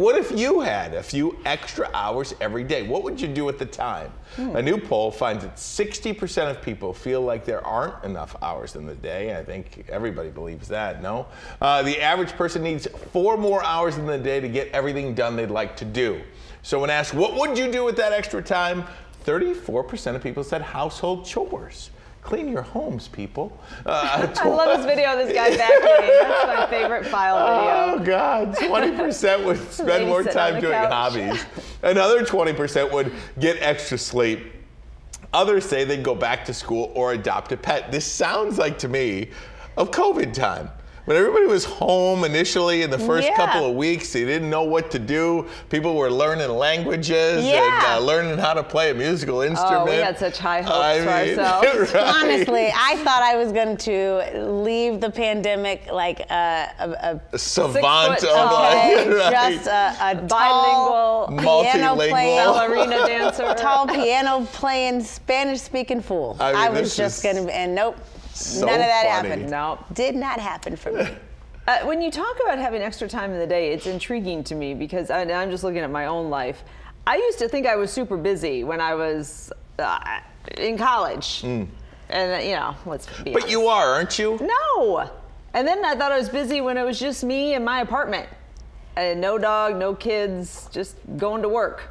What if you had a few extra hours every day? What would you do at the time? A new poll finds that 60% of people feel like there aren't enough hours in the day. I think everybody believes that, no? The average person needs 4 more hours in the day to get everything done they'd like to do. So when asked, what would you do with that extra time? 34% of people said household chores. Clean your homes, people. I love this video of this guy vacuuming. That's my favorite file video. Oh, God. 20% would spend more time doing hobbies. Another 20% would get extra sleep. Others say they'd go back to school or adopt a pet. This sounds like, to me, of COVID time. When everybody was home initially in the first couple of weeks, they didn't know what to do. People were learning languages and learning how to play a musical instrument. Oh, we had such high hopes for ourselves. Right. Honestly, I thought I was going to leave the pandemic like a savant, just a tall, multilingual ballerina dancer, tall piano playing Spanish speaking fool. I was just going to, and nope. So none of that funny. happened. Nope. Did not happen for me. When you talk about having extra time in the day, it's intriguing to me because I'm just looking at my own life. I used to think I was super busy when I was in college. And, you know, let's be honest. But you are, aren't you? No. And then I thought I was busy when it was just me and my apartment. And no dog, no kids, just going to work.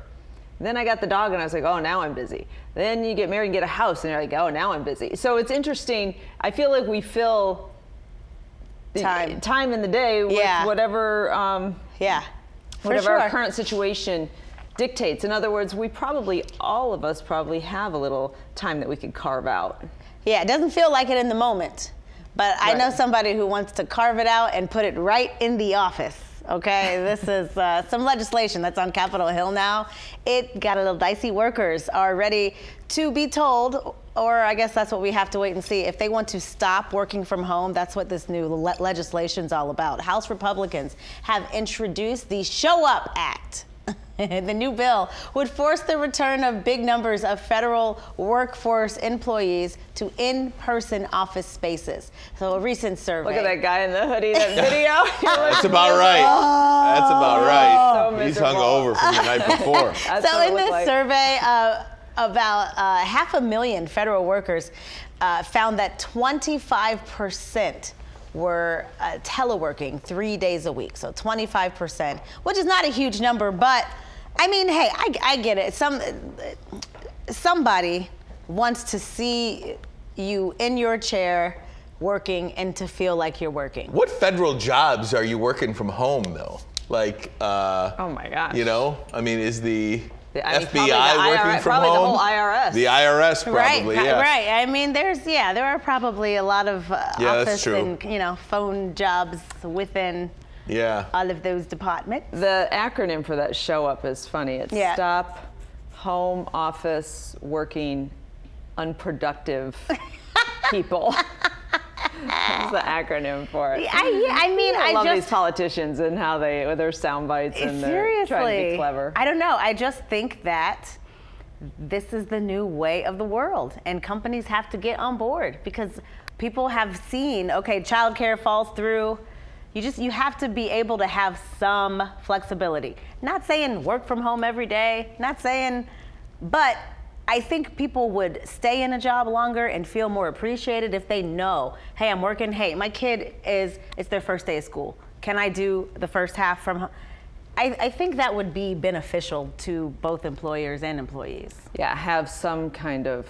And then I got the dog and I was like, oh, now I'm busy. Then you get married and get a house and you're like, oh, now I'm busy. So it's interesting. I feel like we fill time in the day with whatever, whatever our current situation dictates. In other words, we probably, all of us probably have a little time that we could carve out. Yeah, it doesn't feel like it in the moment. But I know somebody who wants to carve it out and put it right in the office. Okay, this is some legislation that's on Capitol Hill now. It got a little dicey. Workers are ready to be told, or I guess that's what we have to wait and see, if they want to stop working from home. That's what this new legislation's all about. House Republicans have introduced the Show Up Act. The new bill would force the return of big numbers of federal workforce employees to in-person office spaces. So a recent survey. Look at that guy in the hoodie, that video. That's about right. That's about right. So He's hungover from the night before. So in this survey, about 500,000 federal workers found that 25% were teleworking 3 days a week. So 25%, which is not a huge number, but I mean, hey, I get it. Somebody wants to see you in your chair working and to feel like you're working. What federal jobs are you working from home, though? Like, oh my gosh. You know, I mean, is the FBI the working from probably home? The whole IRS. The IRS probably, Right. I mean, there are probably a lot of office and phone jobs within all of those departments. The acronym for that Show Up is funny. It's Stop Home Office Working Unproductive People. That's the acronym for it. I love these politicians and how with their sound bites and they're trying to be clever. I don't know. I just think that this is the new way of the world, and companies have to get on board because people have seen, okay, childcare falls through. You have to be able to have some flexibility. Not saying work from home every day, not saying, but I think people would stay in a job longer and feel more appreciated if they know, hey, I'm working, hey, my kid it's their first day of school. Can I do the first half from home? I think that would be beneficial to both employers and employees. Yeah, have some kind of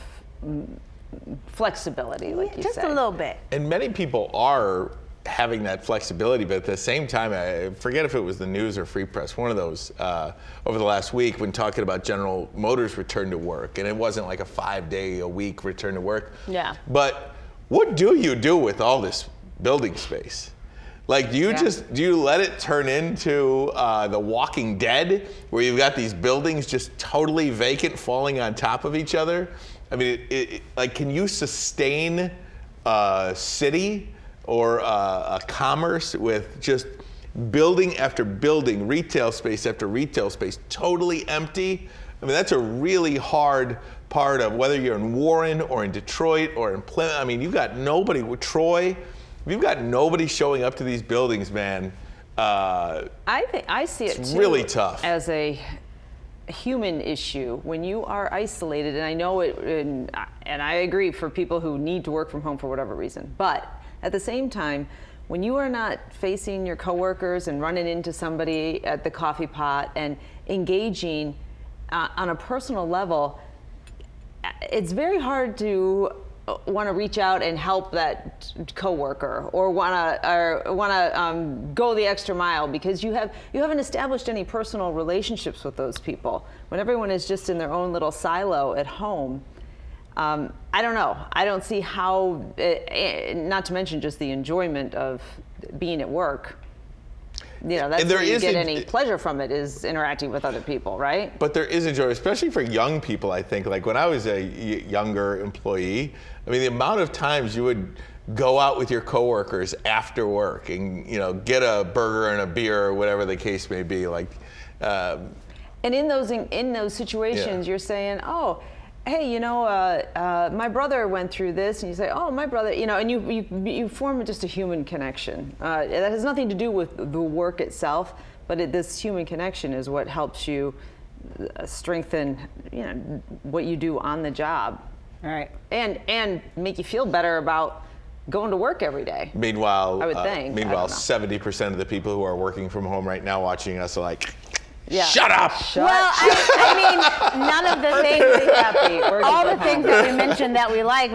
flexibility, like you just say. Just a little bit. And many people are having that flexibility, but at the same time, I forget if it was the news or Free Press, one of those over the last week when talking about General Motors return to work, and it wasn't like a 5-day-a-week return to work. Yeah. But what do you do with all this building space? Like, do you let it turn into The Walking Dead, where you've got these buildings just totally vacant, falling on top of each other? I mean, like, can you sustain a city or a commerce with just building after building, retail space after retail space, totally empty? I mean, that's a really hard part of whether you're in Warren or in Detroit or in Plymouth. I mean, you've got nobody with Troy. If you've got nobody showing up to these buildings, man, I see it too, really tough as a human issue when you are isolated, and I know it, and I agree for people who need to work from home for whatever reason, but at the same time, when you are not facing your coworkers and running into somebody at the coffee pot and engaging on a personal level, it's very hard to want to reach out and help that coworker or want to go the extra mile, because you haven't established any personal relationships with those people. When everyone is just in their own little silo at home, I don't know. I don't see how, not to mention just the enjoyment of being at work. You know, that's where you get any pleasure from it, is interacting with other people, right? But there is a joy, especially for young people, I think. Like when I was a younger employee, I mean, the amount of times you would go out with your coworkers after work and, you know, get a burger and a beer or whatever the case may be. Like, and in those situations, you're saying, oh, hey, you know, my brother went through this, and you say, oh, my brother, you know, and you form just a human connection. That has nothing to do with the work itself, but this human connection is what helps you strengthen, you know, what you do on the job. All right. And make you feel better about going to work every day. Meanwhile, I would think. Meanwhile, 70% of the people who are working from home right now watching us are like, yeah. Shut up! Well, I mean, none of the things, all the things that we mentioned that we like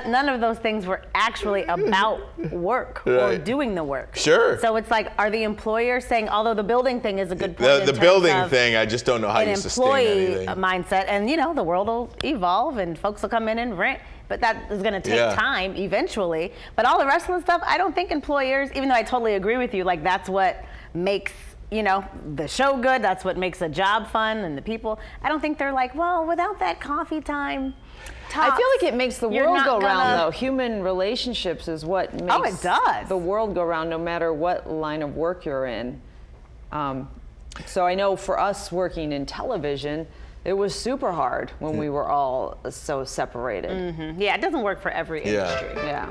none of those things were actually about work or doing the work. Sure. So it's like, are the employers saying, although the building thing is a good point, the building thing, I just don't know how you sustain anything. Mindset, and you know, the world will evolve and folks will come in and rent. But that is going to take time eventually. But all the rest of the stuff, I don't think employers, even though I totally agree with you, like that's what makes, you know, the show good, that's what makes a job fun, and the people, I don't think they're like, well, without that coffee time talks, I feel like it makes the world go round, though. Human relationships is what makes the world go round, no matter what line of work you're in. So I know for us working in television, it was super hard when we were all so separated. Mm-hmm. Yeah, it doesn't work for every industry. Yeah.